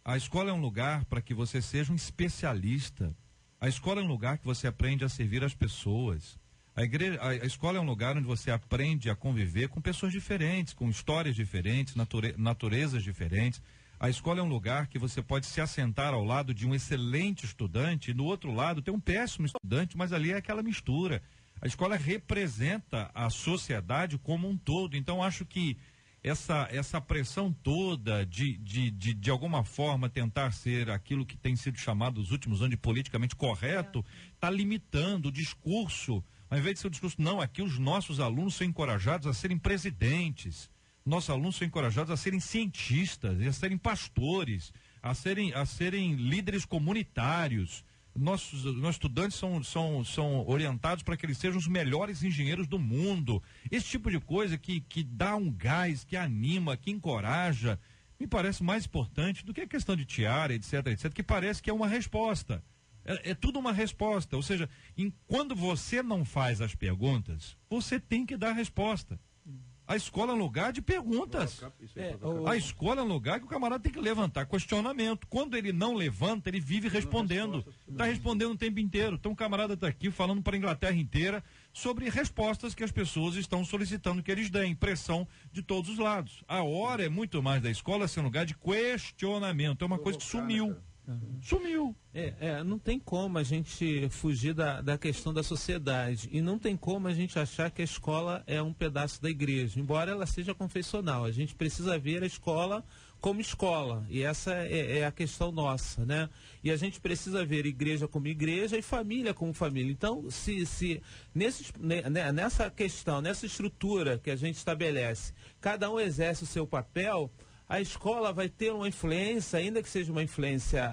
A escola é um lugar para que você seja um especialista. A escola é um lugar que você aprende a servir as pessoas. A escola é um lugar onde você aprende a conviver com pessoas diferentes, com histórias diferentes, naturezas diferentes. A escola é um lugar que você pode se assentar ao lado de um excelente estudante e do outro lado tem um péssimo estudante, mas ali é aquela mistura. A escola representa a sociedade como um todo. Então, acho que essa pressão toda de alguma forma tentar ser aquilo que tem sido chamado nos últimos anos de politicamente correto, está limitando o discurso. Ao invés de ser o discurso, não, aqui os nossos alunos são encorajados a serem presidentes, nossos alunos são encorajados a serem cientistas, a serem pastores, a serem líderes comunitários. Nossos estudantes são orientados para que eles sejam os melhores engenheiros do mundo. Esse tipo de coisa que dá um gás, que anima, que encoraja, me parece mais importante do que a questão de tiara, etc, que parece que é uma resposta. É tudo uma resposta. Ou seja, quando você não faz as perguntas, você tem que dar a resposta. A escola é um lugar de perguntas. A escola é um lugar que o camarada tem que levantar questionamento. Quando ele não levanta, ele vive respondendo. Está respondendo o tempo inteiro. Então o camarada está aqui falando para a Inglaterra inteira sobre respostas que as pessoas estão solicitando que eles deem. Pressão de todos os lados. A hora é muito mais da escola ser um lugar de questionamento. É uma coisa que sumiu. Sumiu. Não tem como a gente fugir da questão da sociedade e não tem como a gente achar que a escola é um pedaço da igreja, embora ela seja confessional. A gente precisa ver a escola como escola e essa é a questão nossa, né? E a gente precisa ver igreja como igreja e família como família. Então, se nessa questão, nessa estrutura que a gente estabelece, cada um exerce o seu papel, a escola vai ter uma influência, ainda que seja uma influência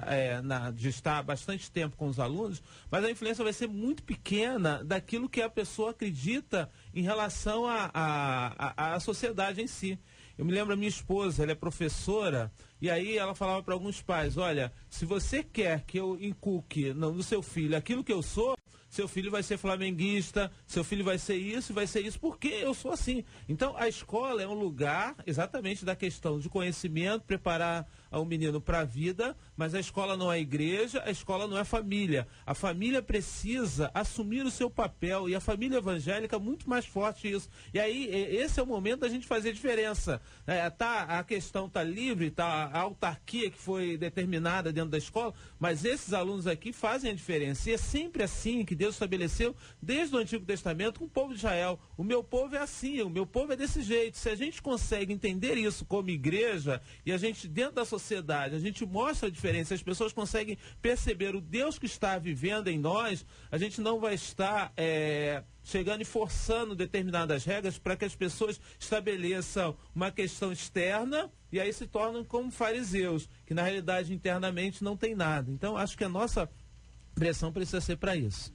de estar bastante tempo com os alunos, mas a influência vai ser muito pequena daquilo que a pessoa acredita em relação à sociedade em si. Eu me lembro, a minha esposa, ela é professora, e aí ela falava para alguns pais, olha, se você quer que eu inculque no seu filho aquilo que eu sou, seu filho vai ser flamenguista, seu filho vai ser isso, porque eu sou assim. Então, a escola é um lugar, exatamente da questão de conhecimento, preparar um menino para a vida, mas a escola não é igreja, a escola não é família. A família precisa assumir o seu papel, e a família evangélica é muito mais forte isso. E aí, esse é o momento da gente fazer diferença. A questão está livre, a autarquia que foi determinada dentro da escola, mas esses alunos aqui fazem a diferença. E é sempre assim que Deus estabeleceu desde o Antigo Testamento com o povo de Israel. O meu povo é assim, o meu povo é desse jeito. Se a gente consegue entender isso como igreja, e a gente, dentro da sociedade, a gente mostra a diferença, as pessoas conseguem perceber o Deus que está vivendo em nós, a gente não vai estar chegando e forçando determinadas regras para que as pessoas estabeleçam uma questão externa e aí se tornam como fariseus, que na realidade internamente não tem nada. Então acho que a nossa pressão precisa ser para isso.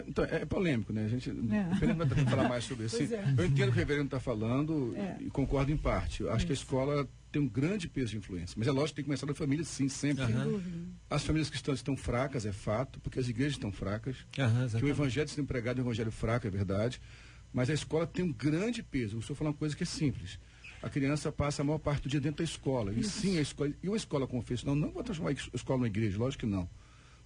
Então, é polêmico, né? A gente, o reverendo vai falar mais sobre isso. Eu entendo o que o reverendo está falando e concordo em parte. Eu acho que a escola tem um grande peso de influência. Mas é lógico que tem que começar da família, sim, sempre. As famílias cristãs estão fracas, é fato, porque as igrejas estão fracas. Que o evangelho sendo pregado é um evangelho fraco, é verdade. Mas a escola tem um grande peso. O senhor falou uma coisa que é simples. A criança passa a maior parte do dia dentro da escola. E sim, a escola. E uma escola confessional, não vou transformar a escola numa igreja, lógico que não.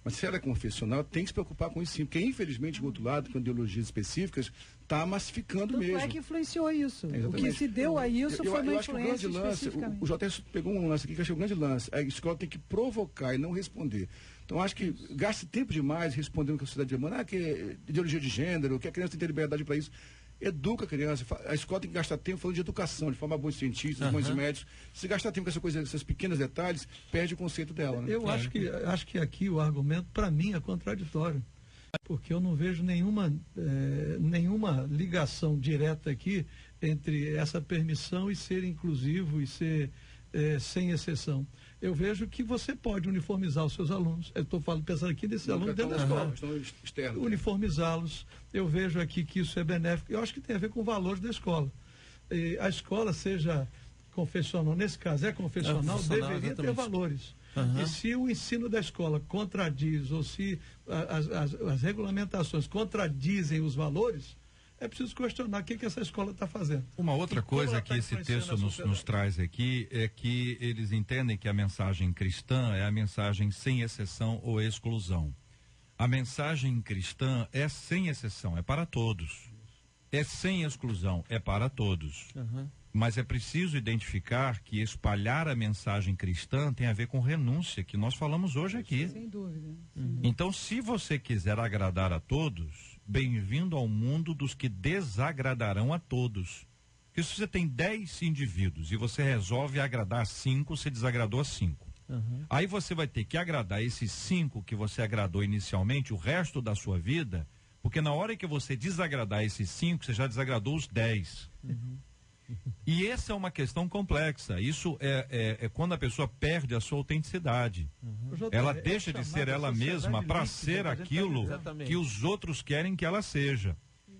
Mas se ela é confessional, tem que se preocupar com isso sim, porque infelizmente, do outro lado, com ideologias específicas, está massificando Tanto mesmo. é que influenciou isso. O Exatamente. que se deu a isso foi uma eu acho que o grande influência lance, especificamente. o JS pegou um lance aqui que eu achei o grande lance. A escola tem que provocar e não responder. Então, acho que gasta tempo demais respondendo o que a sociedade demanda, que é ideologia de gênero, que a criança tem que ter liberdade para isso. Educa a criança. A escola tem que gastar tempo falando de educação, de formar bons cientistas, bons médicos. Se gastar tempo com essa coisa, esses pequenos detalhes, perde o conceito dela. Né? Eu acho que aqui o argumento, para mim, é contraditório. Porque eu não vejo nenhuma ligação direta aqui entre essa permissão e ser inclusivo e ser sem exceção. Eu vejo que você pode uniformizar os seus alunos. Eu estou pensando aqui desses alunos dentro da escola. Uniformizá-los. Eu vejo aqui que isso é benéfico. Eu acho que tem a ver com valores da escola. A escola, seja confessional, nesse caso é confessional, deveria exatamente. ter valores. E se o ensino da escola contradiz, ou se as regulamentações contradizem os valores, é preciso questionar o que essa escola está fazendo. Uma outra coisa que esse texto nos traz aqui é que eles entendem que a mensagem cristã é a mensagem sem exceção ou exclusão. A mensagem cristã é sem exceção, é para todos. É sem exclusão, é para todos. Mas é preciso identificar que espalhar a mensagem cristã tem a ver com renúncia, que nós falamos hoje aqui. Sem dúvida. Então, se você quiser agradar a todos, bem-vindo ao mundo dos que desagradarão a todos. Porque se você tem 10 indivíduos e você resolve agradar 5, você desagradou a 5. Aí você vai ter que agradar esses 5 que você agradou inicialmente, o resto da sua vida, porque na hora que você desagradar esses 5, você já desagradou os 10. E essa é uma questão complexa. Isso é quando a pessoa perde a sua autenticidade. Ela deixa de ser ela mesma para ser aquilo que os outros querem que ela seja.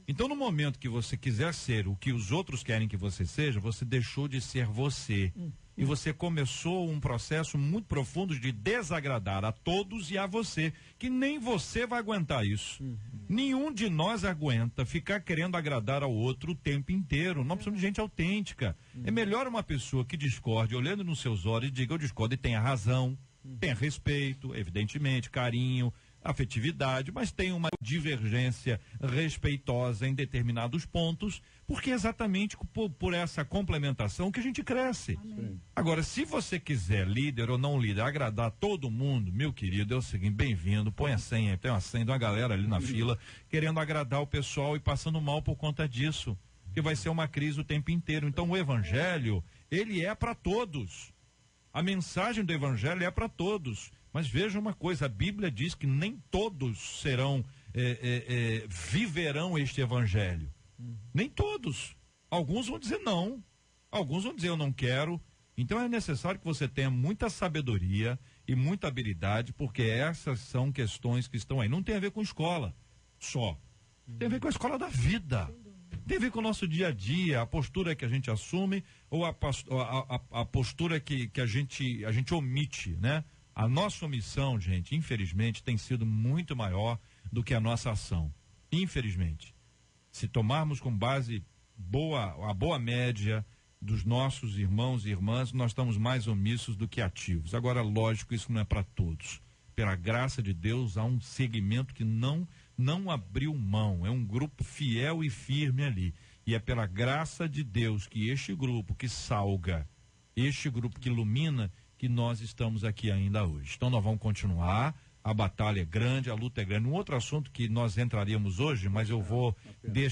Então, no momento que você quiser ser o que os outros querem que você seja, você deixou de ser você. E você começou um processo muito profundo de desagradar a todos e a você, que nem você vai aguentar isso. Nenhum de nós aguenta ficar querendo agradar ao outro o tempo inteiro. Nós precisamos de gente autêntica. É melhor uma pessoa que discorde, olhando nos seus olhos, e diga: eu discordo, e tenha razão, tenha respeito, evidentemente, carinho, afetividade, mas tem uma divergência respeitosa em determinados pontos, porque é exatamente por essa complementação que a gente cresce. Amém. Agora, se você quiser, líder ou não líder, agradar todo mundo, meu querido, é o seguinte: bem-vindo, põe a senha, tem uma senha de uma galera ali na fila, querendo agradar o pessoal e passando mal por conta disso, que vai ser uma crise o tempo inteiro. Então, o evangelho, ele é para todos. A mensagem do evangelho é para todos. Mas veja uma coisa, a Bíblia diz que nem todos viverão este evangelho. Nem todos. Alguns vão dizer não. Alguns vão dizer eu não quero. Então é necessário que você tenha muita sabedoria e muita habilidade, porque essas são questões que estão aí. Não tem a ver com escola só. Tem a ver com a escola da vida. Tem a ver com o nosso dia a dia, a postura que a gente assume ou a postura que a gente omite, né? A nossa omissão, gente, infelizmente, tem sido muito maior do que a nossa ação. Infelizmente. Se tomarmos com base a boa média dos nossos irmãos e irmãs, nós estamos mais omissos do que ativos. Agora, lógico, isso não é para todos. Pela graça de Deus, há um segmento que não abriu mão. É um grupo fiel e firme ali. E é pela graça de Deus que este grupo que salga, este grupo que ilumina, que nós estamos aqui ainda hoje. Então nós vamos continuar, a batalha é grande, a luta é grande. Um outro assunto que nós entraríamos hoje, mas eu vou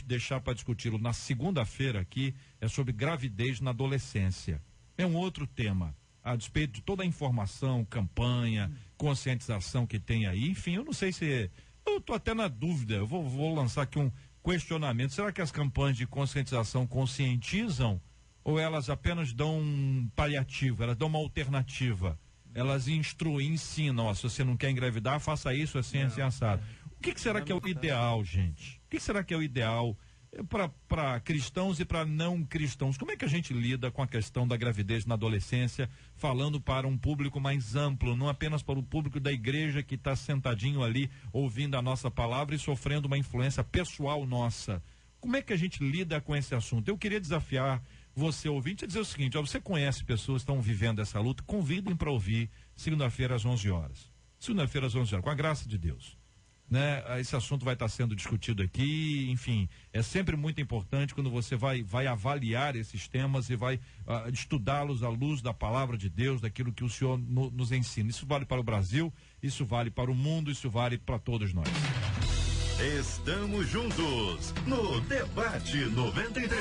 deixar para discuti-lo na segunda-feira aqui, é sobre gravidez na adolescência. É um outro tema, a despeito de toda a informação, campanha, conscientização que tem aí, enfim, eu não sei se... Eu estou até na dúvida, eu vou lançar aqui um questionamento. Será que as campanhas de conscientização conscientizam ou elas apenas dão um paliativo, elas dão uma alternativa? Elas instruem, ensinam, ó, se você não quer engravidar, faça isso, assim, assim, assado. O que será que é o ideal, gente? O que será que é o ideal para cristãos e para não cristãos? Como é que a gente lida com a questão da gravidez na adolescência, falando para um público mais amplo, não apenas para o público da igreja que está sentadinho ali, ouvindo a nossa palavra e sofrendo uma influência pessoal nossa? Como é que a gente lida com esse assunto? Eu queria desafiar você, ouvinte, a dizer o seguinte: ó, você conhece pessoas que estão vivendo essa luta, convidem para ouvir segunda-feira às 11 horas. Segunda-feira às 11 horas, com a graça de Deus. Né? Esse assunto vai estar sendo discutido aqui, enfim, é sempre muito importante quando você vai avaliar esses temas e vai estudá-los à luz da palavra de Deus, daquilo que o Senhor nos ensina. Isso vale para o Brasil, isso vale para o mundo, isso vale para todos nós. Estamos juntos no Debate 93.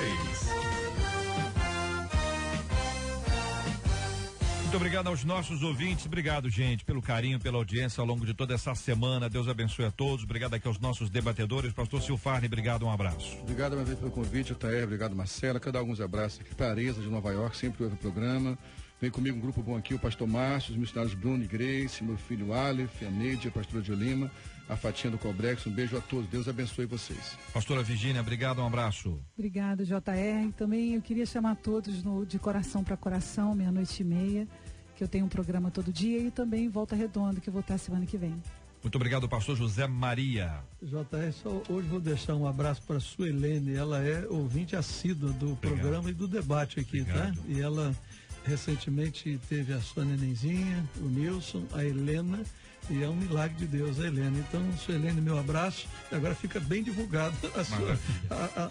Muito obrigado aos nossos ouvintes, obrigado, gente, pelo carinho, pela audiência ao longo de toda essa semana. Deus abençoe a todos. Obrigado aqui aos nossos debatedores. Pastor Silfarne, obrigado, um abraço. Obrigado uma vez pelo convite, Otair, obrigado, Marcela. Quero dar alguns abraços aqui para a Areza de Nova York, sempre ouve o programa. Vem comigo um grupo bom aqui, o pastor Márcio, os missionários Bruno e Grace, meu filho Aleph, a Neide, a pastora de Lima, a Fatinha do Cobrex. Um beijo a todos. Deus abençoe vocês. Pastora Virgínia, obrigado, um abraço. Obrigado, JR. Também eu queria chamar todos de coração para coração, 00:30, que eu tenho um programa todo dia, e também Volta Redonda, que eu vou estar semana que vem. Muito obrigado, pastor José Maria. JR, só hoje vou deixar um abraço para a Suelene, ela é ouvinte assídua do programa e do debate aqui, tá? E ela recentemente teve a sua nenenzinha, o Nilson, a Helena, e é um milagre de Deus a Helena. Então, Suelene, meu abraço. Agora fica bem divulgado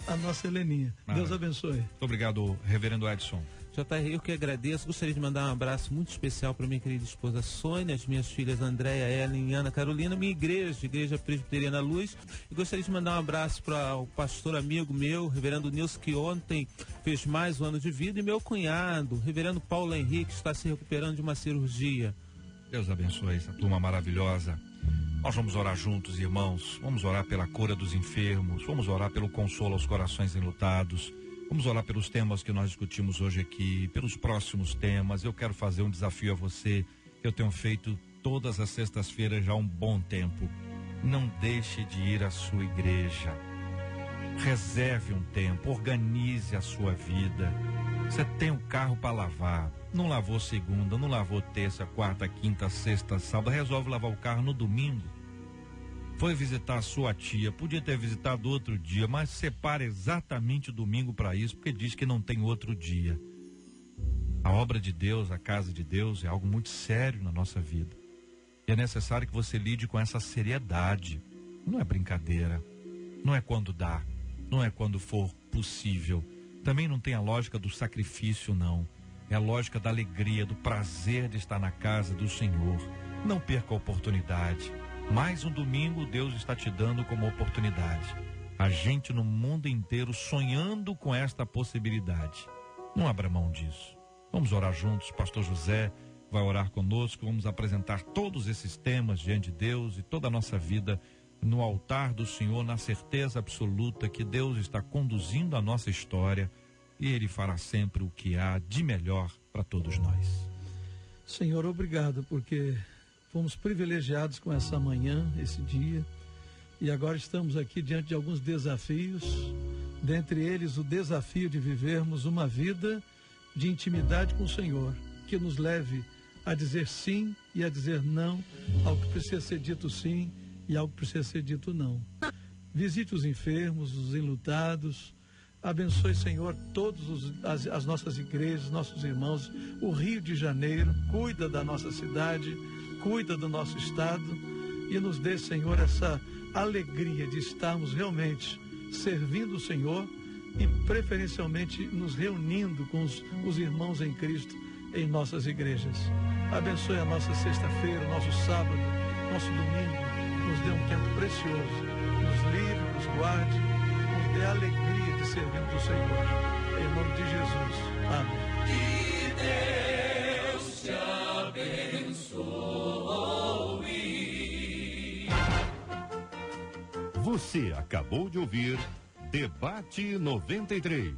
a nossa Heleninha. Maravilha. Deus abençoe. Muito obrigado, reverendo Edson. JR, eu que agradeço. Gostaria de mandar um abraço muito especial para minha querida esposa Sônia, as minhas filhas Andréia, Ellen e Ana Carolina, minha igreja Presbiteriana Luz. E gostaria de mandar um abraço para o pastor amigo meu, reverendo Nilson, que ontem fez mais um ano de vida, e meu cunhado, reverendo Paulo Henrique, está se recuperando de uma cirurgia. Deus abençoe essa turma maravilhosa. Nós vamos orar juntos, irmãos. Vamos orar pela cura dos enfermos. Vamos orar pelo consolo aos corações enlutados. Vamos orar pelos temas que nós discutimos hoje aqui, pelos próximos temas. Eu quero fazer um desafio a você, que eu tenho feito todas as sextas-feiras já há um bom tempo. Não deixe de ir à sua igreja. Reserve um tempo, organize a sua vida. Você tem um carro para lavar. Não lavou segunda, não lavou terça, quarta, quinta, sexta, sábado. Resolve lavar o carro no domingo. Foi visitar a sua tia, podia ter visitado outro dia, mas separa exatamente o domingo para isso, porque diz que não tem outro dia. A obra de Deus, a casa de Deus é algo muito sério na nossa vida. E é necessário que você lide com essa seriedade. Não é brincadeira, não é quando dá, não é quando for possível. Também não tem a lógica do sacrifício, não. É a lógica da alegria, do prazer de estar na casa do Senhor. Não perca a oportunidade. Mais um domingo Deus está te dando como oportunidade. A gente no mundo inteiro sonhando com esta possibilidade. Não abra mão disso. Vamos orar juntos. Pastor José vai orar conosco. Vamos apresentar todos esses temas diante de Deus e toda a nossa vida no altar do Senhor, na certeza absoluta que Deus está conduzindo a nossa história e Ele fará sempre o que há de melhor para todos nós. Senhor, obrigado, porque fomos privilegiados com essa manhã, esse dia, e agora estamos aqui diante de alguns desafios, dentre eles o desafio de vivermos uma vida de intimidade com o Senhor, que nos leve a dizer sim e a dizer não ao que precisa ser dito sim e ao que precisa ser dito não. Visite os enfermos, os enlutados. Abençoe, Senhor, todas as nossas igrejas, nossos irmãos, o Rio de Janeiro. Cuida da nossa cidade, cuida do nosso estado e nos dê, Senhor, essa alegria de estarmos realmente servindo o Senhor e preferencialmente nos reunindo com os irmãos em Cristo em nossas igrejas. Abençoe a nossa sexta-feira, nosso sábado, nosso domingo. Nos dê um tempo precioso, nos livre, nos guarde, nos dê a alegria de servirmos o Senhor. Em nome de Jesus. Amém. Que Deus te abençoe. Você acabou de ouvir Debate 93.